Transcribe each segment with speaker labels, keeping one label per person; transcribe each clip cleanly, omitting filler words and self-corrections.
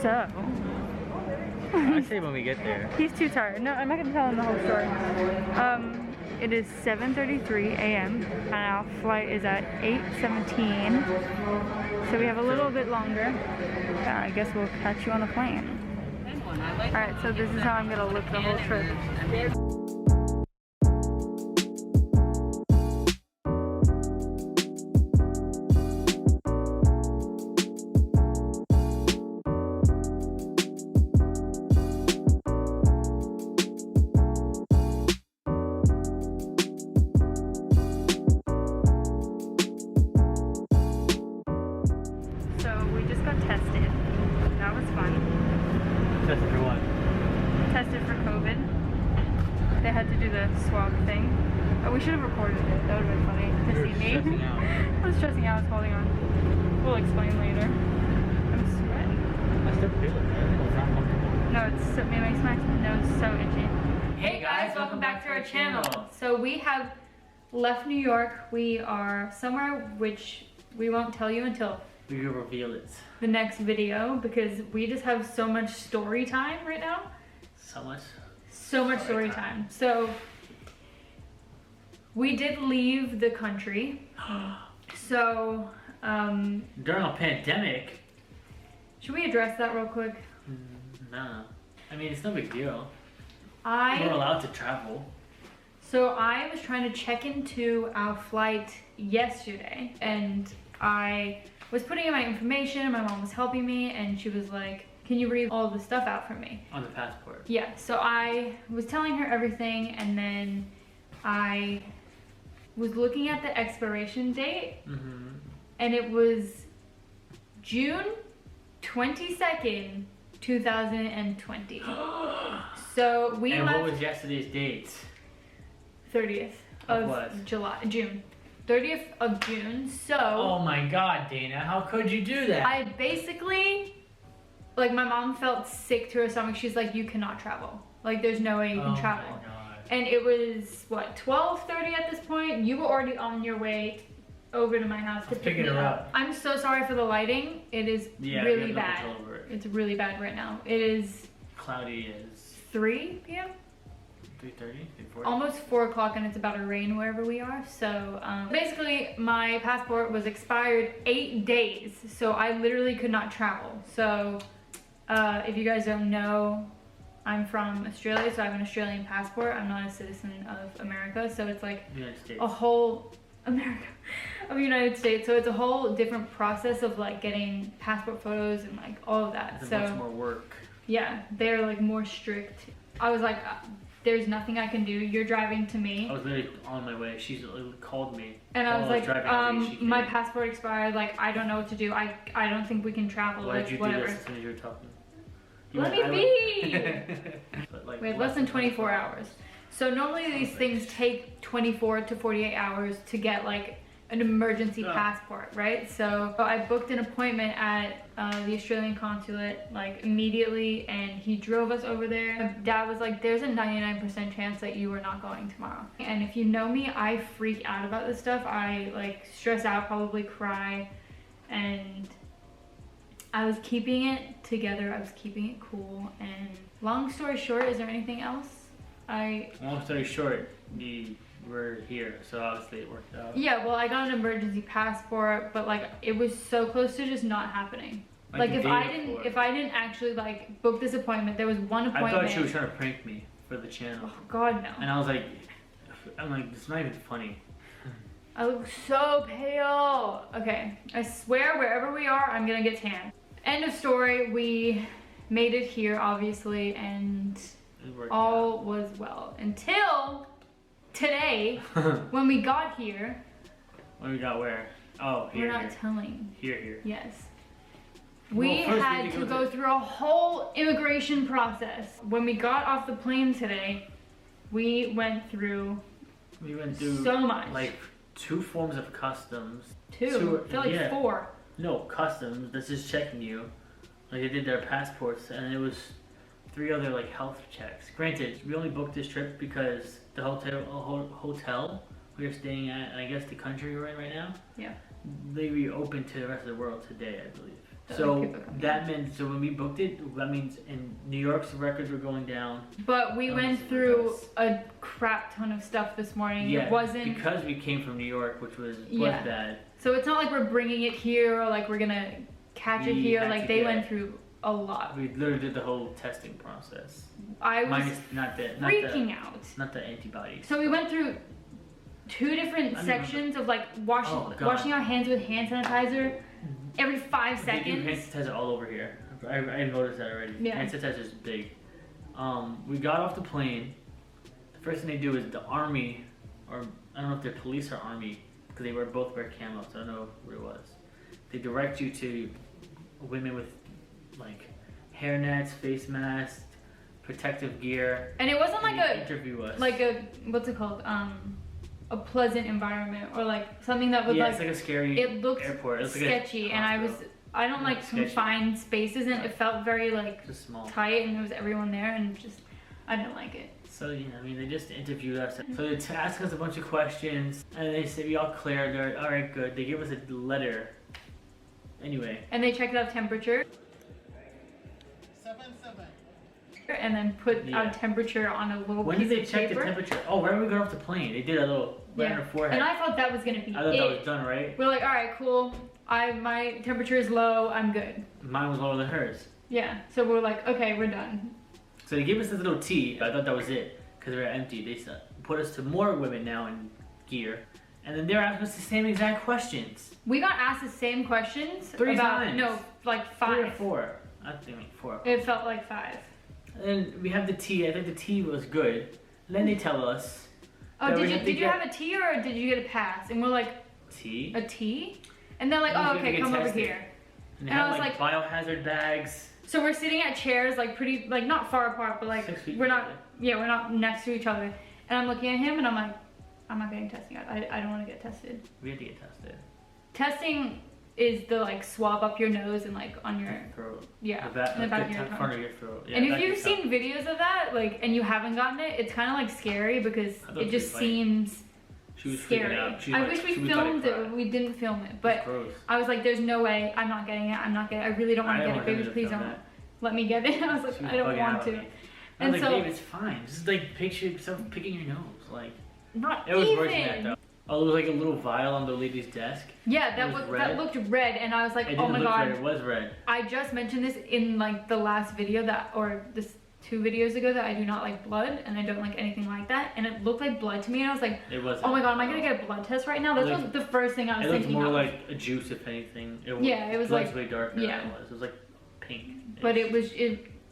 Speaker 1: So,
Speaker 2: I say when we get there.
Speaker 1: he's too tired. No, I'm not gonna tell him the whole story. It is 7:33 a.m. and our flight is at 8:17. So we have a little bit longer. I guess we'll catch you on the plane. Alright, so this is how I'm gonna look the whole trip.
Speaker 2: Tested for what?
Speaker 1: Tested for COVID. They had to do the swab thing. Oh, we should have recorded it. That would have been funny to see me.
Speaker 2: Stressing out.
Speaker 1: I was stressing out. I was holding on. We'll explain later. I'm sweating.
Speaker 2: I still feel it. It's not comfortable.
Speaker 1: No, it makes my nose so itchy. Hey guys, welcome back to our channel. So we have left New York. We are somewhere which we won't tell you until
Speaker 2: we will reveal it.
Speaker 1: The next video, because we just have so much story time right now.
Speaker 2: So much
Speaker 1: story time. So we did leave the country. So
Speaker 2: during a pandemic.
Speaker 1: Should we address that real quick?
Speaker 2: No. I mean, it's no big deal.
Speaker 1: We're
Speaker 2: allowed to travel.
Speaker 1: So I was trying to check into our flight yesterday, and I was putting in my information. My mom was helping me, and she was like, can you read all the stuff out for me?
Speaker 2: On the passport.
Speaker 1: Yeah, so I was telling her everything, and then I was looking at the expiration date, and it was June 22nd, 2020. So we left.
Speaker 2: And what was yesterday's date?
Speaker 1: 30th of June. 30th of June, so...
Speaker 2: Oh my God, Dana, how could you do that?
Speaker 1: I basically, like, my mom felt sick to her stomach. She's like, you cannot travel. Like, there's no way you can travel.
Speaker 2: My God.
Speaker 1: And it was, what, 12:30 at this point? You were already on your way over to my house to pick me up. I'm so sorry for the lighting. It is really bad. It's really bad right now. It is...
Speaker 2: Cloudy as...
Speaker 1: 3 p.m.?
Speaker 2: 3:30, 3:40.
Speaker 1: Almost 4 o'clock, and it's about to rain wherever we are. So basically my passport was expired 8 days, so I literally could not travel. So if you guys don't know, I'm from Australia, so I have an Australian passport. I'm not a citizen of America, so it's like a whole America of the United States. So it's a whole different process of like getting passport photos and like all of that.
Speaker 2: It's much more work.
Speaker 1: Yeah, they're like more strict. I was like, there's nothing I can do. You're driving to me.
Speaker 2: I was literally on my way. She called me.
Speaker 1: And I was like, my passport expired. Like, I don't know what to do. I don't think we can travel.
Speaker 2: Why did you
Speaker 1: whatever.
Speaker 2: do this as soon as you were talking?
Speaker 1: Let me be!
Speaker 2: Like,
Speaker 1: we had less than 24 hours. So normally these things take 24 to 48 hours to get like an emergency passport, right? So I booked an appointment at the Australian consulate like immediately, and he drove us over there. My dad was like, there's a 99% chance that you are not going tomorrow. And if you know me, I freak out about this stuff. I like stress out, probably cry, and I was keeping it together. I was keeping it cool. And long story short, is there anything else?
Speaker 2: Long story short, we're here, so obviously it worked out.
Speaker 1: Yeah, well, I got an emergency passport, but like it was so close to just not happening. Like if I didn't actually like book this appointment, there was one appointment.
Speaker 2: I thought she was trying to prank me for the channel.
Speaker 1: Oh God, no.
Speaker 2: And I was like, it's not even funny.
Speaker 1: I look so pale. Okay, I swear wherever we are, I'm gonna get tan. End of story. We made it here, obviously, and all was well until today when we got here.
Speaker 2: When we got where? Oh, here.
Speaker 1: We're not telling.
Speaker 2: Here.
Speaker 1: Yes. We had to go through a whole immigration process. When we got off the plane today, we went through so much.
Speaker 2: Like 2 forms of customs.
Speaker 1: 2? I feel like 4.
Speaker 2: No, customs. That's just checking you. Like they did their passports, and it was 3 other like health checks. Granted, we only booked this trip because the hotel we are staying at, and I guess the country we're in right now,
Speaker 1: yeah,
Speaker 2: they reopened to the rest of the world today, I believe.
Speaker 1: that,
Speaker 2: So
Speaker 1: like, people come
Speaker 2: that
Speaker 1: here.
Speaker 2: meant, so when we booked it, that means in New York's records were going down.
Speaker 1: But we
Speaker 2: Oh,
Speaker 1: went
Speaker 2: so
Speaker 1: through
Speaker 2: that's-
Speaker 1: a crap ton of stuff this morning.
Speaker 2: Yeah,
Speaker 1: It wasn't.
Speaker 2: because we came from New York, which was
Speaker 1: Yeah.
Speaker 2: bad.
Speaker 1: So it's not like we're bringing it here or like we're gonna catch it
Speaker 2: We
Speaker 1: here.
Speaker 2: had
Speaker 1: Like
Speaker 2: to
Speaker 1: they
Speaker 2: get-
Speaker 1: went through a lot.
Speaker 2: We literally did the whole testing process.
Speaker 1: I was
Speaker 2: Minus not the
Speaker 1: freaking out.
Speaker 2: not the antibodies.
Speaker 1: So we went through 2 different
Speaker 2: I
Speaker 1: sections of like
Speaker 2: Oh, God.
Speaker 1: washing our hands with hand sanitizer every 5
Speaker 2: They do hand
Speaker 1: seconds.
Speaker 2: sanitizer all over here. I noticed that already.
Speaker 1: Yeah.
Speaker 2: Hand sanitizer is big. We got off the plane. The first thing they do is the army, or I don't know if they're police or army, because they both wear camo, so I don't know who it was. They direct you to women with like hairnets, face masks, protective gear.
Speaker 1: And it wasn't like
Speaker 2: They
Speaker 1: a
Speaker 2: interview us.
Speaker 1: what's it called? A pleasant environment or like something that would
Speaker 2: yeah,
Speaker 1: like
Speaker 2: it's like a scary
Speaker 1: it looked
Speaker 2: airport. It's like a
Speaker 1: sketchy, and I don't like
Speaker 2: Sketchy.
Speaker 1: confined spaces, and it felt very like
Speaker 2: just small.
Speaker 1: tight, and there was everyone there, and just I didn't like it.
Speaker 2: So yeah, I mean, they just interviewed us. So they asked us a bunch of questions, and they said we all cleared. They're like, all right, good. They gave us a letter. Anyway,
Speaker 1: And they checked our temperature
Speaker 3: 7-7.
Speaker 1: and then put
Speaker 2: Yeah.
Speaker 1: our temperature on a little
Speaker 2: when
Speaker 1: piece
Speaker 2: did they
Speaker 1: of
Speaker 2: check
Speaker 1: paper.
Speaker 2: the temperature? Oh, right when we got off the plane, they did a little right on
Speaker 1: Yeah.
Speaker 2: our forehead.
Speaker 1: And I thought that was gonna be
Speaker 2: I thought
Speaker 1: it.
Speaker 2: that was done, right?
Speaker 1: We're like, all right, cool. My temperature is low. I'm good.
Speaker 2: Mine was lower than hers.
Speaker 1: Yeah. So we're like, okay, we're done.
Speaker 2: So they gave us this little tea. I thought that was it because we were empty. They said, put us to more women now in gear, and then they're asking us the same exact questions.
Speaker 1: We got asked the same questions
Speaker 2: 3
Speaker 1: about
Speaker 2: times.
Speaker 1: no, like
Speaker 2: 3 or
Speaker 1: 5.
Speaker 2: 4. I think like 4.
Speaker 1: It felt like 5.
Speaker 2: And we have the tea. I think the tea was good. And then they tell us
Speaker 1: Oh,
Speaker 2: that we
Speaker 1: did you
Speaker 2: have to
Speaker 1: did you
Speaker 2: get
Speaker 1: have a tea or did you get a pass? And we're like,
Speaker 2: tea.
Speaker 1: a tea? And they're like,
Speaker 2: And we
Speaker 1: oh,
Speaker 2: have to
Speaker 1: okay,
Speaker 2: get
Speaker 1: come over
Speaker 2: tested.
Speaker 1: here.
Speaker 2: And they
Speaker 1: and
Speaker 2: have
Speaker 1: I was
Speaker 2: like biohazard bags.
Speaker 1: So we're sitting at chairs, like pretty, like not far apart, but like
Speaker 2: 6 feet
Speaker 1: we're not,
Speaker 2: apart.
Speaker 1: yeah, we're not next to each other. And I'm looking at him and I'm like, I'm not getting tested. I don't want to get tested.
Speaker 2: We had to get tested.
Speaker 1: Testing is the like swab up your nose and like on your,
Speaker 2: Throat.
Speaker 1: yeah,
Speaker 2: The back,
Speaker 1: in the back of
Speaker 2: the
Speaker 1: your
Speaker 2: front
Speaker 1: tongue.
Speaker 2: of your throat. Yeah,
Speaker 1: And if
Speaker 2: back of
Speaker 1: you've
Speaker 2: your tongue.
Speaker 1: seen videos of that, like, and you haven't gotten it, it's kind of like scary because
Speaker 2: I thought
Speaker 1: it
Speaker 2: she
Speaker 1: just
Speaker 2: was funny.
Speaker 1: seems
Speaker 2: She was freaking
Speaker 1: scary.
Speaker 2: out. She
Speaker 1: I
Speaker 2: was
Speaker 1: wish
Speaker 2: like-
Speaker 1: we
Speaker 2: she was about to
Speaker 1: filmed it,
Speaker 2: cry.
Speaker 1: but we didn't film it.
Speaker 2: It's
Speaker 1: But
Speaker 2: gross.
Speaker 1: I was like, there's no way, I'm not getting it. I'm not getting it. I really don't want
Speaker 2: I
Speaker 1: to get
Speaker 2: don't
Speaker 1: it.
Speaker 2: want
Speaker 1: Baby,
Speaker 2: her to
Speaker 1: please
Speaker 2: film
Speaker 1: don't
Speaker 2: that.
Speaker 1: let me get it. I was like,
Speaker 2: She was
Speaker 1: I don't
Speaker 2: bugging
Speaker 1: want
Speaker 2: out
Speaker 1: to.
Speaker 2: on me. I
Speaker 1: And
Speaker 2: was like,
Speaker 1: so,
Speaker 2: babe, it's fine. Just like picture yourself picking your nose. Like,
Speaker 1: not
Speaker 2: it was
Speaker 1: even.
Speaker 2: worse than that though. Oh, there was like a little vial on the lady's desk.
Speaker 1: Yeah,
Speaker 2: It
Speaker 1: that
Speaker 2: was
Speaker 1: that
Speaker 2: red?
Speaker 1: looked red, and I was like,
Speaker 2: It
Speaker 1: oh
Speaker 2: didn't
Speaker 1: my
Speaker 2: look
Speaker 1: god.
Speaker 2: red. It was red.
Speaker 1: I just mentioned this in like the last video or this 2 videos ago that I do not like blood and I don't like anything like that, and it looked like blood to me, and I was like,
Speaker 2: It was.
Speaker 1: oh my god, am I gonna get a blood test right now? That
Speaker 2: Like,
Speaker 1: was the first thing I was
Speaker 2: It looked
Speaker 1: thinking
Speaker 2: more
Speaker 1: of.
Speaker 2: like a juice, if anything.
Speaker 1: Yeah, it was
Speaker 2: blood's
Speaker 1: like-
Speaker 2: way darker
Speaker 1: yeah.
Speaker 2: than it was. It was like pink.
Speaker 1: But it was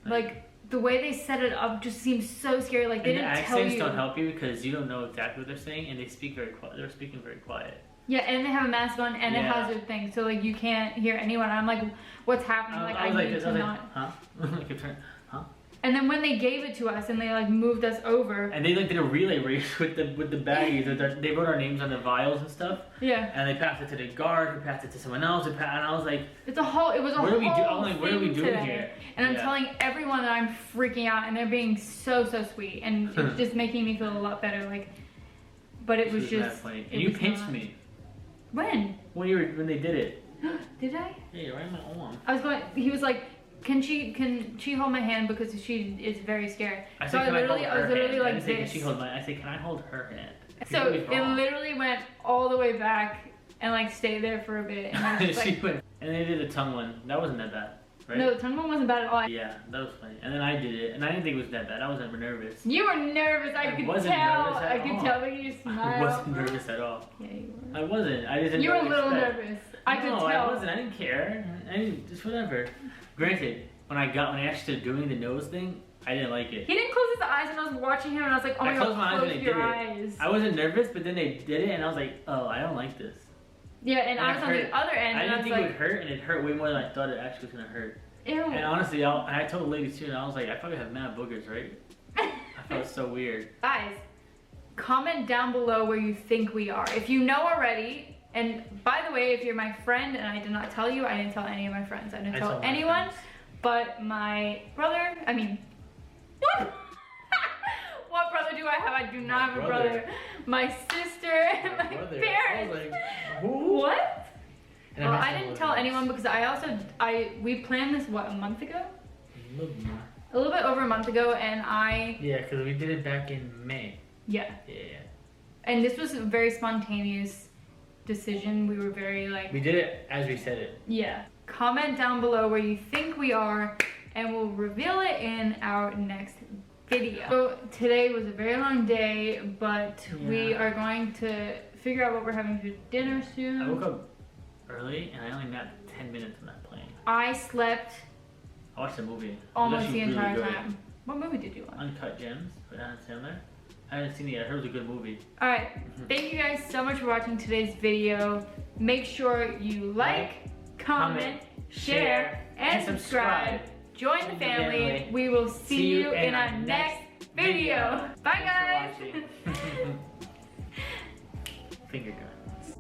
Speaker 1: like the way they set it up just seems so scary. Like they
Speaker 2: And the
Speaker 1: didn't tell
Speaker 2: accents
Speaker 1: you.
Speaker 2: don't help you because you don't know exactly what they're saying, and they speak very quiet. They're speaking very quiet.
Speaker 1: Yeah, and they have a mask on and a
Speaker 2: Yeah.
Speaker 1: hazard thing, so like you can't hear anyone. I'm like, what's happening? Like I,
Speaker 2: was like
Speaker 1: need
Speaker 2: this.
Speaker 1: to
Speaker 2: I was
Speaker 1: not.
Speaker 2: like, huh? Like, it turned, huh?
Speaker 1: And then when they gave it to us and they like moved us over.
Speaker 2: And they like did a relay race with the baggies. They wrote our names on the vials and stuff,
Speaker 1: Yeah,
Speaker 2: and they passed it to the guard, who passed it to someone else, and I was like,
Speaker 1: it was a whole
Speaker 2: What are we do-
Speaker 1: whole
Speaker 2: I'm like, what are we
Speaker 1: thing
Speaker 2: doing
Speaker 1: today.
Speaker 2: here?
Speaker 1: And I'm
Speaker 2: Yeah.
Speaker 1: telling everyone that I'm freaking out, and they're being so sweet, and it's just making me feel a lot better. Like, but it
Speaker 2: She
Speaker 1: was
Speaker 2: mad
Speaker 1: just.
Speaker 2: funny.
Speaker 1: it
Speaker 2: And you
Speaker 1: was
Speaker 2: pinched
Speaker 1: not-
Speaker 2: me
Speaker 1: When?
Speaker 2: when they did it.
Speaker 1: Did I?
Speaker 2: Yeah, right in my arm.
Speaker 1: I was going. He was like, "Can she hold my hand because she is very scared."
Speaker 2: I
Speaker 1: So
Speaker 2: said,
Speaker 1: I
Speaker 2: can I hold
Speaker 1: literally, I was
Speaker 2: her
Speaker 1: literally
Speaker 2: hand? I
Speaker 1: like
Speaker 2: didn't say, can
Speaker 1: this.
Speaker 2: she hold my? I said, can I hold her hand?
Speaker 1: So
Speaker 2: She
Speaker 1: it
Speaker 2: was wrong.
Speaker 1: literally went all the way back and like stayed there for a bit, and I was just
Speaker 2: She
Speaker 1: like,
Speaker 2: went, and they did the tongue one. That wasn't that bad, right?
Speaker 1: "No, the tongue one wasn't bad at all."
Speaker 2: Yeah, that was funny. And then I did it, and I didn't think it was that bad. I wasn't nervous.
Speaker 1: You were nervous. I could
Speaker 2: wasn't
Speaker 1: tell.
Speaker 2: nervous at
Speaker 1: I could
Speaker 2: all.
Speaker 1: tell that you
Speaker 2: I
Speaker 1: smiled.
Speaker 2: wasn't nervous at all.
Speaker 1: Yeah, you were.
Speaker 2: I wasn't. I just didn't
Speaker 1: You
Speaker 2: know
Speaker 1: were a
Speaker 2: what to
Speaker 1: little
Speaker 2: expect.
Speaker 1: nervous. I could
Speaker 2: No,
Speaker 1: tell.
Speaker 2: I wasn't. I didn't care. I didn't, just whatever. Granted, when I actually started doing the nose thing, I didn't like it.
Speaker 1: He didn't close his eyes, and I was watching him, and I was like, "Oh
Speaker 2: I
Speaker 1: my
Speaker 2: closed
Speaker 1: god,
Speaker 2: my eyes
Speaker 1: close
Speaker 2: when they
Speaker 1: your
Speaker 2: did
Speaker 1: eyes."
Speaker 2: I wasn't nervous, but then they did it, and I was like, oh, I don't like this.
Speaker 1: Yeah, and I
Speaker 2: it
Speaker 1: was on
Speaker 2: hurt.
Speaker 1: the other end,
Speaker 2: I
Speaker 1: and I
Speaker 2: didn't
Speaker 1: was
Speaker 2: think it would
Speaker 1: like,
Speaker 2: hurt, and it hurt way more than I thought it actually was gonna hurt.
Speaker 1: "Ew."
Speaker 2: And honestly, I told the ladies too, and I was like, I probably have mad boogers, right? I felt so weird.
Speaker 1: Guys, comment down below where you think we are. If you know already, and by the way, if you're my friend and I did not tell you, I didn't tell any of my friends. I didn't tell
Speaker 2: told my
Speaker 1: anyone
Speaker 2: friends.
Speaker 1: but my brother. I mean, what? What brother do I have? I do not have a brother. My sister and my parents.
Speaker 2: Who?
Speaker 1: What?
Speaker 2: And
Speaker 1: Well, I didn't tell anyone because we planned this, what, a month ago?
Speaker 2: A little more.
Speaker 1: A little bit over a month ago, and
Speaker 2: Yeah, because we did it back in May.
Speaker 1: Yeah.
Speaker 2: Yeah.
Speaker 1: And this was a very spontaneous decision. We were very like...
Speaker 2: We did it as we said it.
Speaker 1: Yeah. Comment down below where you think we are, and we'll reveal it in our next video. So today was a very long day, but we are going to figure out what we're having for dinner soon.
Speaker 2: I woke up early and I only napped 10 minutes on that plane.
Speaker 1: I slept
Speaker 2: I watched a movie.
Speaker 1: almost the
Speaker 2: Really
Speaker 1: entire
Speaker 2: good.
Speaker 1: time. What movie did you watch?
Speaker 2: Uncut Gems with Adam Sandler. I haven't seen it yet. I heard it was a good movie.
Speaker 1: Alright, thank you guys so much for watching today's video. Make sure you like, comment, share, and subscribe. Join the family. We will see you in our next video. Bye guys!
Speaker 2: Finger guns.